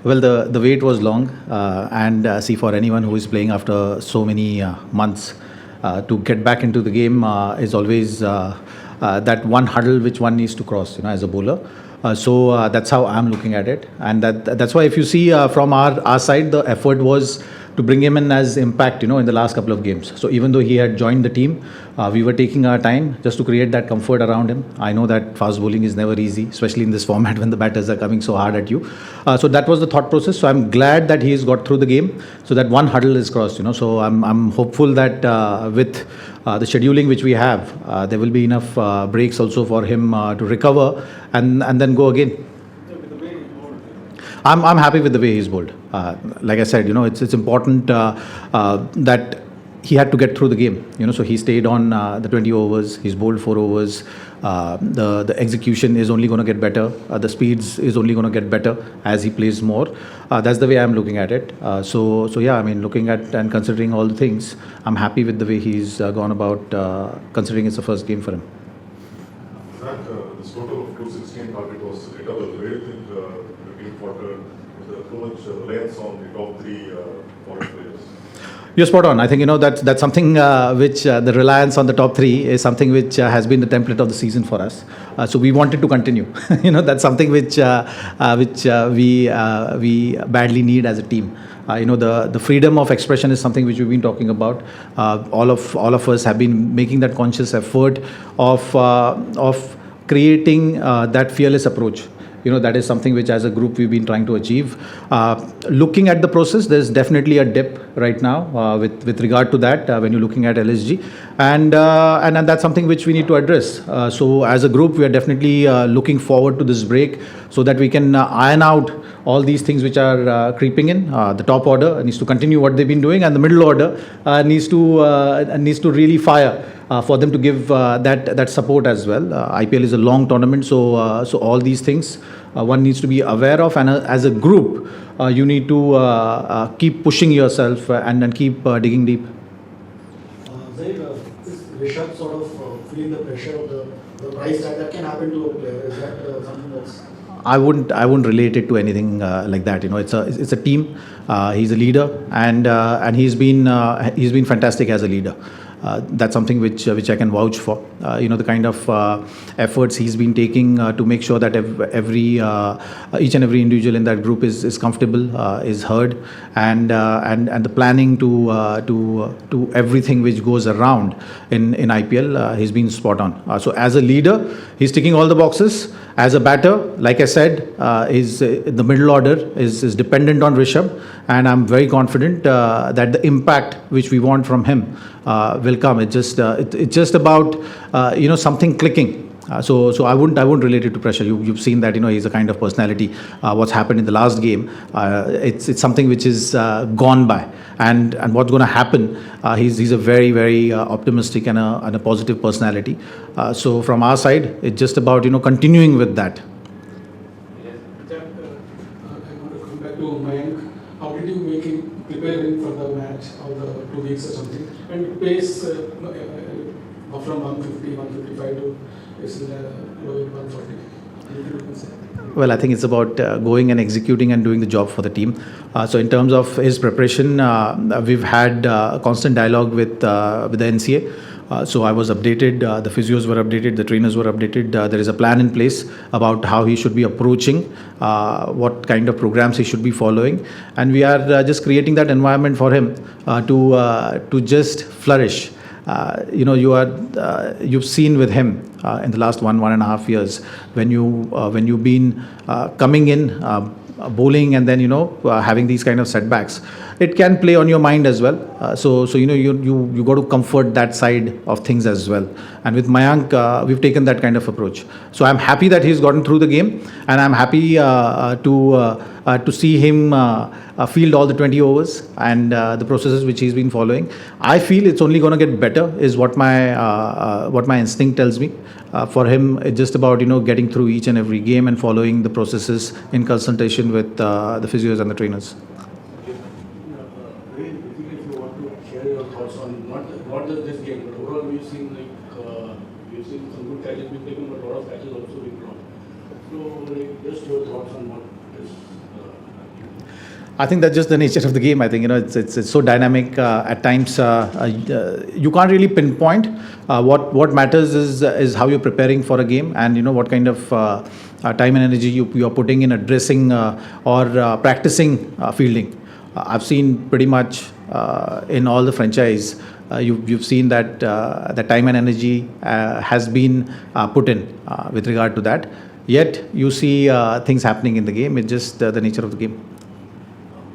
Well, the wait was long, and see, for anyone who is playing after so many months, to get back into the game is always that one hurdle which one needs to cross, as a bowler. So that's how I'm looking at it, and that's why if you see from our side, the effort was to bring him in as impact, in the last couple of games. So even though he had joined the team, we were taking our time just to create that comfort around him. I know that fast bowling is never easy, especially in this format when the batters are coming so hard at you. So that was the thought process. So I'm glad that he's got through the game, so that one hurdle is crossed. So I'm hopeful that with the scheduling which we have, there will be enough breaks also for him to recover and then go again. I'm happy with the way he's bowled. Like I said, it's important that he had to get through the game. So he stayed on the 20 overs. He's bowled 4 overs. The execution is only going to get better. The speeds is only going to get better as he plays more. That's the way I'm looking at it. So yeah, looking at and considering all the things, I'm happy with the way he's gone about, considering it's the first game for him. Zach, this total of 216 target was incredible. Where do you think the team faltered with too much reliance on the top 3 foreign players? You're spot on. I think that's something which the reliance on the top 3 is something which has been the template of the season for us. So we wanted to continue. That's something which we badly need as a team. The freedom of expression is something which we've been talking about. All of us have been making that conscious effort of creating that fearless approach. That is something which as a group we've been trying to achieve. Looking at the process, there's definitely a dip right now with regard to that when you're looking at LSG, and that's something which we need to address. So as a group, we are definitely looking forward to this break so that we can iron out all these things which are creeping in. The top order needs to continue what they've been doing, and the middle order needs to really fire. For them to give that support as well. IPL is a long tournament, so all these things one needs to be aware of, and as a group, you need to keep pushing yourself and keep digging deep. Zaheer, is Rishabh sort of feeling the pressure of the price tag that can happen to a player? Is that something that's... I wouldn't relate it to anything like that. It's a team. He's a leader, and he's been fantastic as a leader. That's something which I can vouch for. The kind of efforts he's been taking to make sure that each and every individual in that group is comfortable, is heard, and the planning to everything which goes around in IPL, he's been spot on. So as a leader, he's ticking all the boxes. As a batter, like I said, is the middle order is dependent on Rishabh, and I'm very confident that the impact which we want from him will come. It's just about something clicking. So I wouldn't relate it to pressure. You've seen that he's a kind of personality. What's happened in the last game, it's something which is gone by, and what's going to happen. He's a very very optimistic and a positive personality. So from our side, it's just about continuing with that. I want to come back to Mayank. How did you make him prepare him for the match or the 2 weeks or something? And pace from 150, 155 to lower 140. Well, I think it's about going and executing and doing the job for the team. So in terms of his preparation, we've had constant dialogue with the NCA. So I was updated, the physios were updated, the trainers were updated. There is a plan in place about how he should be approaching, what kind of programs he should be following. And we are just creating that environment for him to just flourish. You've seen with him in the last 1.5 years when you've been coming in bowling and then having these kind of setbacks, it can play on your mind as well. So you got to comfort that side of things as well. And with Mayank, we've taken that kind of approach. So I'm happy that he's gotten through the game, and I'm happy to see him field all the 20 overs and the processes which he's been following. I feel it's only going to get better, is what my instinct tells me. For him, it's just about getting through each and every game and following the processes in consultation with the physios and the trainers. If you want to share your thoughts on not just this game, but overall, we've seen We've seen some good catches being taken, but a lot of catches also being dropped. So, like, just your thoughts on what is. I think that's just the nature of the game. I think it's so dynamic at times. You can't really pinpoint. What matters is how you're preparing for a game, and what kind of time and energy you're putting in addressing or practicing fielding. I've seen pretty much in all the franchise. You've seen that the time and energy has been put in with regard to that. Yet you see things happening in the game. It's just the nature of the game.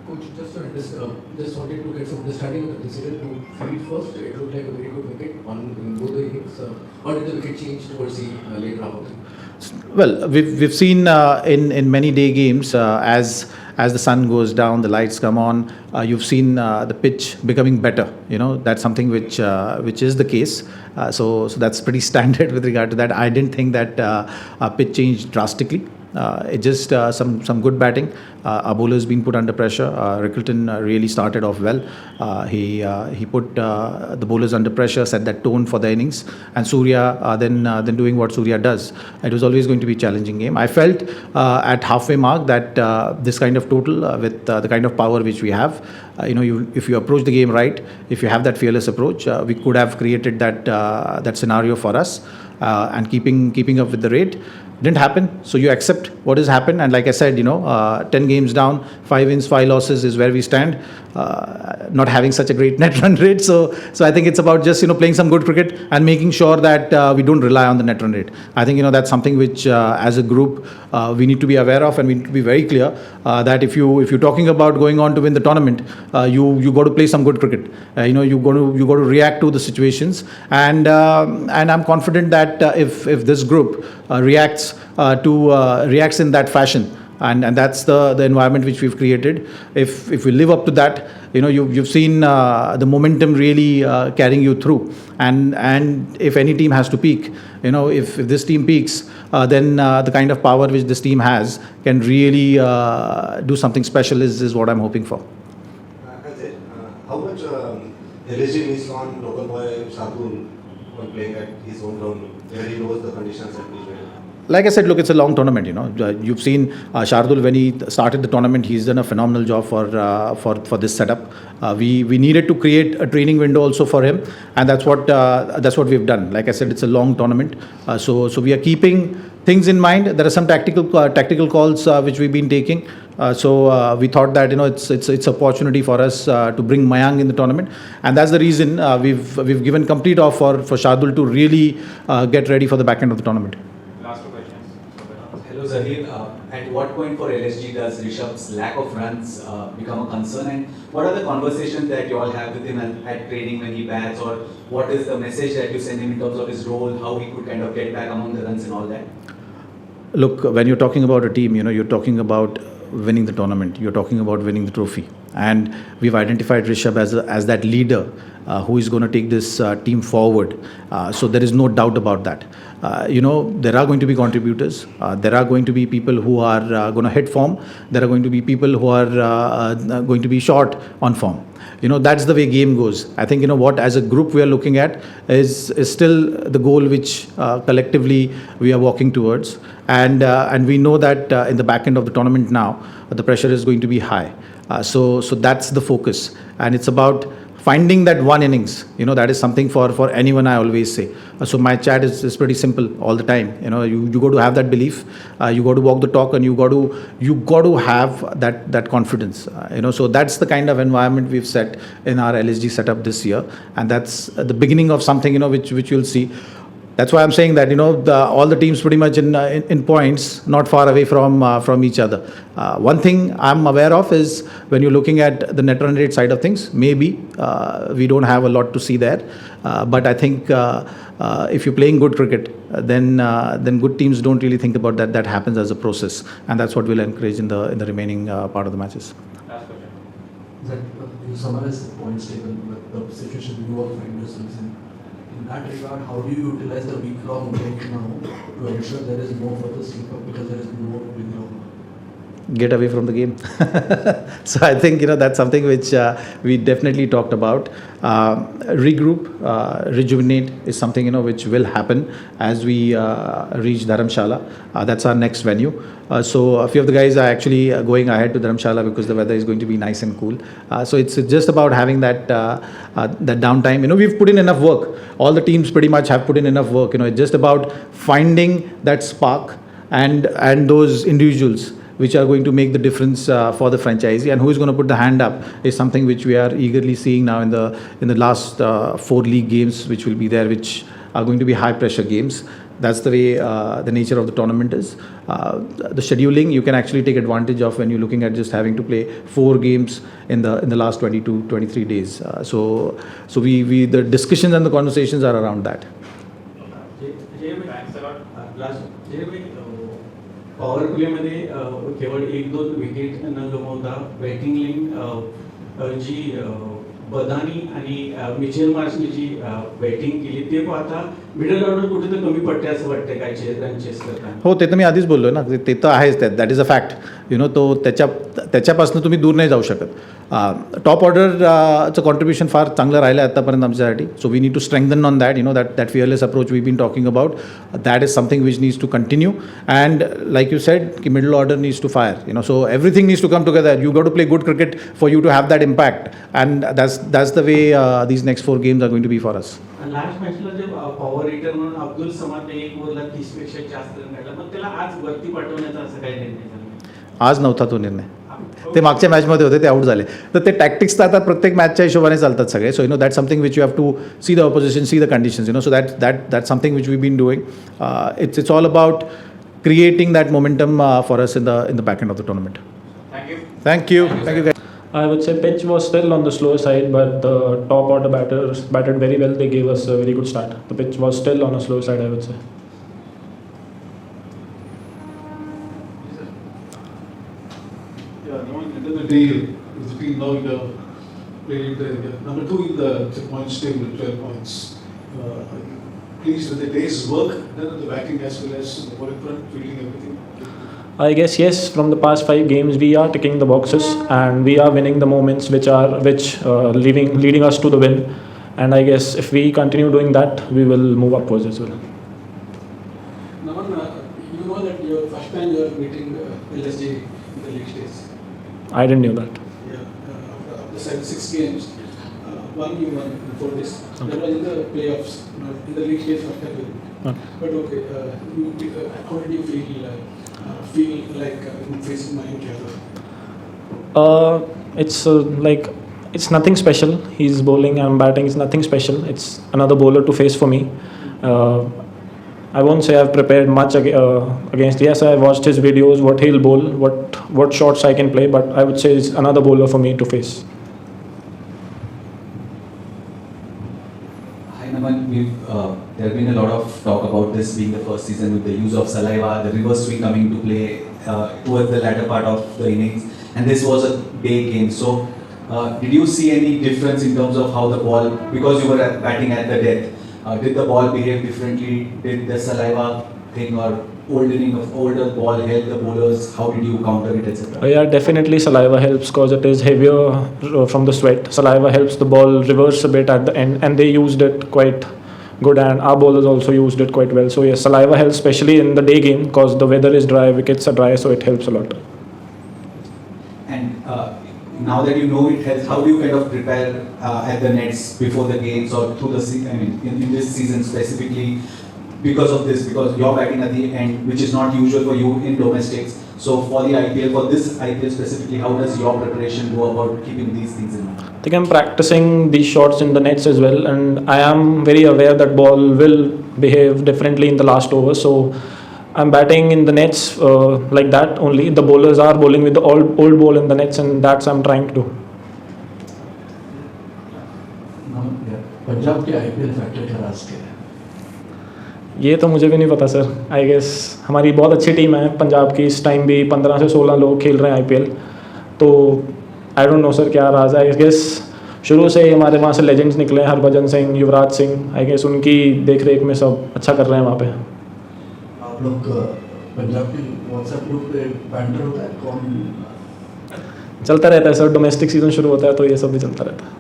Coach, just wanted to get some understanding of the decision to field first. It looked like a very good wicket in both the innings. Or did the wicket change towards the later half of the game? Well, we've seen in many day games as the sun goes down, the lights come on. You've seen the pitch becoming better. That's something which is the case. So that's pretty standard with regard to that. I didn't think that pitch changed drastically. It's just some good batting. Our bowler's been put under pressure. Rickleton really started off well. He put the bowlers under pressure, set that tone for the innings, and Surya then doing what Surya does. It was always going to be a challenging game. I felt at halfway mark that this kind of total with the kind of power which we have, if you approach the game right, if you have that fearless approach, we could have created that scenario for us, and keeping up with the rate. Didn't happen, so you accept what has happened. And like I said, 10 games down, 5 wins, 5 losses is where we stand. Not having such a great net run rate, so I think it's about just playing some good cricket and making sure that we don't rely on the net run rate. I think that's something which as a group we need to be aware of, and we need to be very clear that if you're talking about going on to win the tournament, you got to play some good cricket. You got to react to the situations, and I'm confident that if this group reacts in that fashion, and that's the environment which we've created. If we live up to that, you've seen the momentum really carrying you through. And if any team has to peak, if this team peaks, then the kind of power which this team has can really do something special is what I'm hoping for. How much LSG missed on local boy Shardul when playing at his home ground, where he knows the conditions at which way? Like I said, look, it's a long tournament. You've seen Shardul when he started the tournament. He's done a phenomenal job for this setup. We needed to create a training window also for him, and that's what we've done. Like I said, it's a long tournament, so we are keeping things in mind. There are some tactical calls which we've been taking. So we thought that it's opportunity for us to bring Mayank in the tournament, and that's the reason we've given complete off for Shardul to really get ready for the back end of the tournament. Hello Zaheer, at what point for LSG does Rishabh's lack of runs become a concern, and what are the conversations that you all have with him at training when he bats, or what is the message that you send him in terms of his role, how he could kind of get back among the runs and all that? Look, when you're talking about a team, you're talking about winning the tournament, you're talking about winning the trophy, and we've identified Rishabh as that leader who is going to take this team forward. So there is no doubt about that. There are going to be contributors. There are going to be people who are going to hit form. There are going to be people who are going to be short on form. That's the way game goes. I think what as a group we are looking at is still the goal which collectively we are walking towards, and we know that in the back end of the tournament now the pressure is going to be high. So that's the focus, and it's about finding that one innings. That is something for anyone, I always say. So my chat is pretty simple all the time. You got to have that belief, you got to walk the talk, and you got to have that confidence. So that's the kind of environment we've set in our LSG setup this year, and that's the beginning of something which you'll see. That's why I'm saying that all the teams pretty much in points, not far away from each other. One thing I'm aware of is when you're looking at the net run rate side of things, maybe we don't have a lot to see there. But I think if you're playing good cricket, then good teams don't really think about that. That happens as a process, and that's what we'll encourage in the remaining part of the matches. That you summarize the points taken with the situation you all find yourselves in. In that regard, how do you utilize the week-long break now to ensure there is no further slip-up because there is no withdrawal? get away from the game. So I think that's something which we definitely talked about. Regroup, rejuvenate is something which will happen as we reach Dharamshala. That's our next venue. So a few of the guys are actually going ahead to Dharamshala because the weather is going to be nice and cool. So it's just about having that downtime. We've put in enough work. All the teams pretty much have put in enough work. It's just about finding that spark and those individuals which are going to make the difference for the franchisee, and who is going to put the hand up is something which we are eagerly seeing now in the last 4 league games which will be there, which are going to be high pressure games. That's the way the nature of the tournament is. The scheduling you can actually take advantage of when you're looking at just having to play 4 games in the last 22-23 days. So we the discussions and the conversations are around that. Power प्लेमध्ये केवळ 1-2 wicket न गमावता batting line जी बदानी आणि Mitchell मार्शने जी batting केली ते पाहता middle order कुठे तर कमी पडते असं वाटतंय काय रन चेस करताना. हो, ते तर मी आधीच बोललो ना, ते तर आहेच, दॅट इज अ फॅक्ट. तो त्याच्यापासून तुम्ही दूर नाही जाऊ शकत. टॉप ऑर्डरचं कॉन्ट्रीब्युशन फार चांगलं राहिलं आहे आतापर्यंत आमच्यासाठी. So we need to strengthen on that. That fearless approach we been talking about. That is something which needs to continue. And like you said की middle order needs to fire. So everything needs to come together. You got to play good cricket for you to have that impact. And that's the way these next 4 games are going to be for us. Last मॅचला जे power heater म्हणून अब्दुल समादने 1 ओव्हरला 30 पेक्षा जास्त run काढला, पण त्याला आज वरती पाठवण्याचा असं काही निर्णय झाला? आज नव्हता तो निर्णय. ते मागच्या मॅचमध्ये होते, ते आउट झाले. तर ते टॅक्टिक्स तर आता प्रत्येक मॅचच्या हिशोबाने चालतात सगळे. So that something which you have to see the opposition, see the conditions. So that something which we been doing. It's all about creating that momentum for us in the back end of the tournament. Thank you guys. I would say pitch was still on the slower side, but the top order batters batted very well. They gave us a very good start. The pitch was still on a slow side, I would say. Yeah, no, at the end of the day, with the team now playing the number 2 in the points table with 12 points. Pleased with the day's work done at the batting as well as the bowling front, fielding, everything. I guess yes. From the past 5 games, we are ticking the boxes and we are winning the moments which leading us to the win. And I guess if we continue doing that, we will move upwards as well. Naman, you know that your first time you are meeting LSG in the league stage. I didn't know that. Yeah, after 6 games, one you won before this. Okay. That was in the playoffs, in the league stage first time. Okay. But okay, how did you feel like facing Mayank Yadav? It's nothing special. He's bowling, I'm batting. It's nothing special. It's another bowler to face for me. I won't say I've prepared much against. Yes, I watched his videos, what he'll bowl, what shots I can play. But I would say it's another bowler for me to face. Naman, there have been a lot of talk about this being the first season with the use of saliva, the reverse swing coming to play towards the latter part of the innings, and this was a day game. So, did you see any difference in terms of how the ball, because you were batting at the death, did the ball behave differently? Did the saliva thing or older ball help the bowlers? How did you counter it, etc.? Yeah, definitely saliva helps because it is heavier from the sweat. Saliva helps the ball reverse a bit at the end, and they used it quite good, and our bowlers also used it quite well. So yes, saliva helps especially in the day game because the weather is dry, wickets are dry, so it helps a lot. And now that you know it helps, how do you kind of prepare at the nets before the games or through the season? I mean, in this season specifically, because of this, because you're batting at the end, which is not usual for you in domestics. So for the IPL, for this IPL specifically, how does your preparation go about keeping these things in mind? I think I'm practicing these shots in the nets as well, and I am very aware that ball will behave differently in the last over. So I'm batting in the nets like that only. The bowlers are bowling with the old ball in the nets, and that's I'm trying to do. Punjab के IPL factor का राज क्या है? ये तो मुझे भी नहीं पता सर. आई गेस हमारी बहुत अच्छी टीम है पंजाब की. इस टाइम भी 15 से 16 लोग खेल रहे हैं IPL. तो आई डोंट नो सर क्या राज है. आई गेस शुरू से ही हमारे वहाँ से लेजेंड्स निकले हैं. हरभजन सिंह, युवराज सिंह. आई गेस उनकी देख रेख में सब अच्छा कर रहे हैं वहाँ पे. आप लोग पंजाब के व्हाट्सएप ग्रुप पे बैंटर होता है कौन चलता रहता है सर, डोमेस्टिक सीजन शुरू होता है तो ये सब भी चलता रहता है.